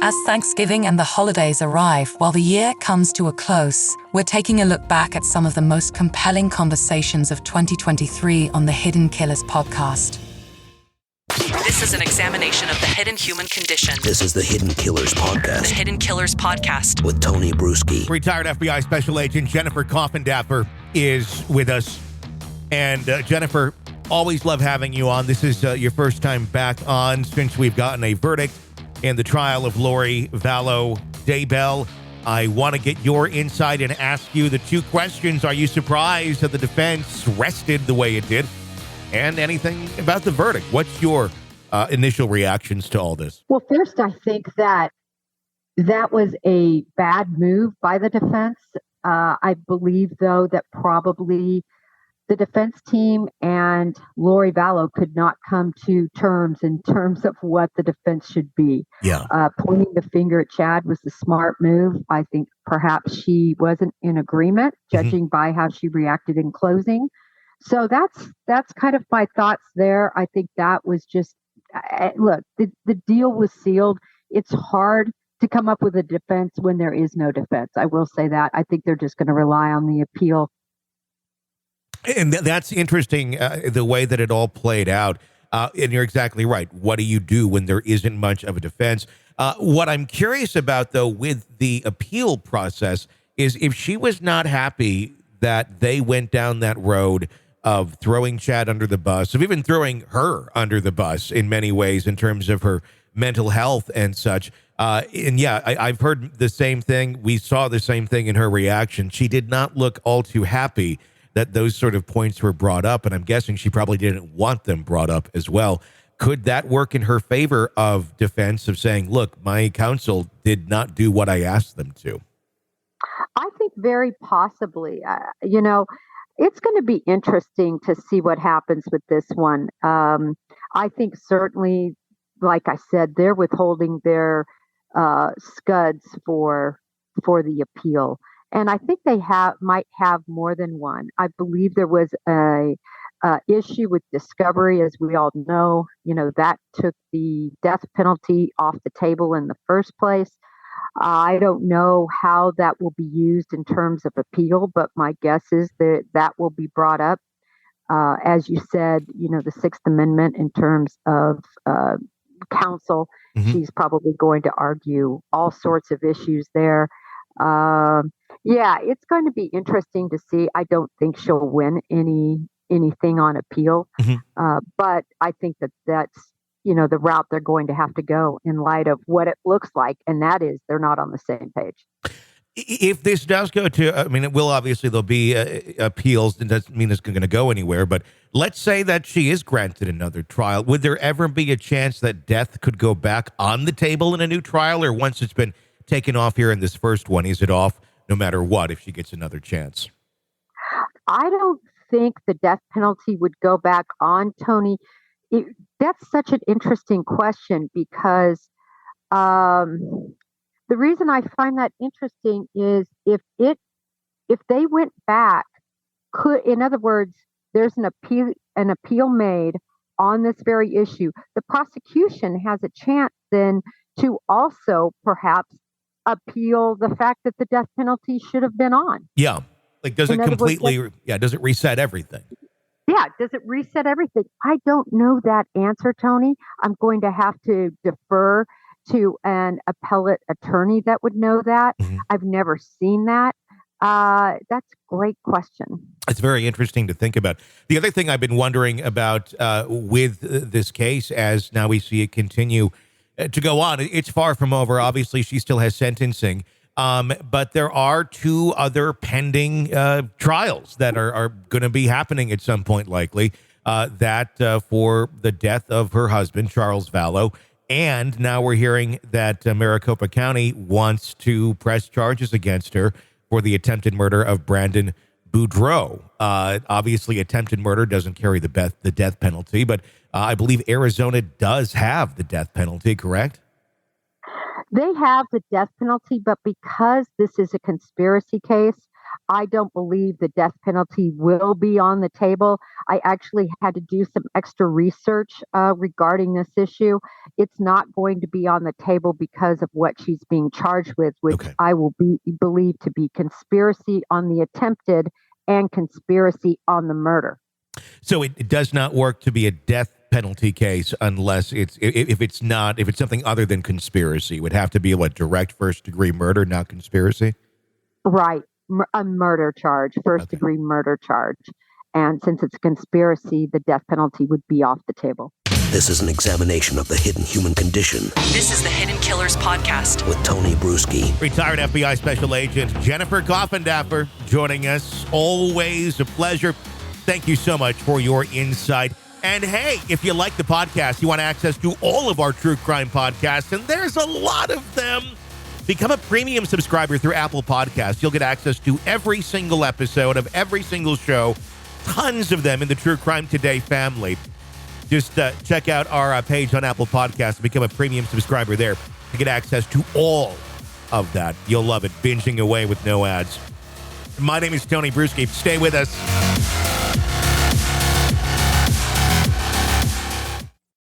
As Thanksgiving and the holidays arrive while the year comes to a close, we're taking a look back at some of the most compelling conversations of 2023 on the Hidden Killers podcast. This is an examination of the hidden human condition. This is the Hidden Killers podcast. The Hidden Killers podcast. With Tony Bruschi. Retired FBI Special Agent Jennifer Coffindaffer is with us. And Jennifer, always love having you on. This is your first time back on since we've gotten a verdict in the trial of Lori Vallow Daybell. I want to get your insight and ask you the two questions. Are you surprised that the defense rested the way it did? And anything about the verdict? What's your initial reactions to all this? Well, first, I think that was a bad move by the defense. I believe, though, that probably the defense team and Lori Vallow could not come to terms in terms of what the defense should be. Yeah. Pointing the finger at Chad was the smart move. I think perhaps she wasn't in agreement, judging by how she reacted in closing. So that's kind of my thoughts there. I think that was just, look, the deal was sealed. It's hard to come up with a defense when there is no defense. I will say that. I think they're just going to rely on the appeal. And that's interesting, the way that it all played out. And you're exactly right. What do you do when there isn't much of a defense? What I'm curious about, though, with the appeal process is if she was not happy that they went down that road of throwing Chad under the bus, of even throwing her under the bus in many ways in terms of her mental health and such. And yeah, I've heard the same thing. We saw the same thing in her reaction. She did not look all too happy that those sort of points were brought up, and I'm guessing she probably didn't want them brought up as well. Could that work in her favor of defense of saying, look, my counsel did not do what I asked them to? I think very possibly. It's going to be interesting to see what happens with this one. I think certainly, like I said, they're withholding their scuds for the appeal. And I think they might have more than one. I believe there was a issue with discovery, as we all know. That took the death penalty off the table in the first place. I don't know how that will be used in terms of appeal, but my guess is that will be brought up. As you said, the Sixth Amendment in terms of counsel, she's probably going to argue all sorts of issues there. Yeah, it's going to be interesting to see. I don't think she'll win anything on appeal, but I think that's the route they're going to have to go in light of what it looks like, and that is they're not on the same page. If this does go to, it will obviously there'll be appeals. It doesn't mean it's going to go anywhere, but let's say that she is granted another trial. Would there ever be a chance that death could go back on the table in a new trial, or once it's been taken off here in this first one, is it off no matter what if she gets another chance? I don't think the death penalty would go back on, Tony. That's such an interesting question because the reason I find that interesting is if they went back, in other words, there's an appeal made on this very issue, the prosecution has a chance then to also perhaps appeal the fact that the death penalty should have been on. Yeah. Does it completely, does it reset everything? Yeah, does it reset everything? I don't know that answer, Tony. I'm going to have to defer to an appellate attorney that would know that. I've never seen that. That's a great question. It's very interesting to think about. The other thing I've been wondering about with this case, as now we see it continue to go on, it's far from over. Obviously, she still has sentencing. But there are two other pending trials that are going to be happening at some point, likely, that for the death of her husband, Charles Vallow. And now we're hearing that Maricopa County wants to press charges against her for the attempted murder of Brandon Boudreaux. Obviously, attempted murder doesn't carry the death penalty, but I believe Arizona does have the death penalty, correct? They have the death penalty, but because this is a conspiracy case, I don't believe the death penalty will be on the table. I actually had to do some extra research regarding this issue. It's not going to be on the table because of what she's being charged with, which Okay. I will believe to be conspiracy on the attempted and conspiracy on the murder. So it does not work to be a death penalty case unless if it's something other than conspiracy. It would have to be direct first degree murder, not conspiracy. Right. A murder charge, first degree murder charge. And since it's a conspiracy, the death penalty would be off the table. This is an examination of the hidden human condition This is the Hidden Killers Podcast. with Tony Bruschi. Retired FBI Special Agent Jennifer Coffindaffer joining us. Always a pleasure. Thank you so much for your insight. And hey, if you like the podcast, you want access to all of our true crime podcasts, and there's a lot of them, become a premium subscriber through Apple Podcasts. You'll get access to every single episode of every single show, tons of them in the True Crime Today family. Just check out our page on Apple Podcasts and become a premium subscriber there to get access to all of that. You'll love it, binging away with no ads. My name is Tony Bruschi. Stay with us.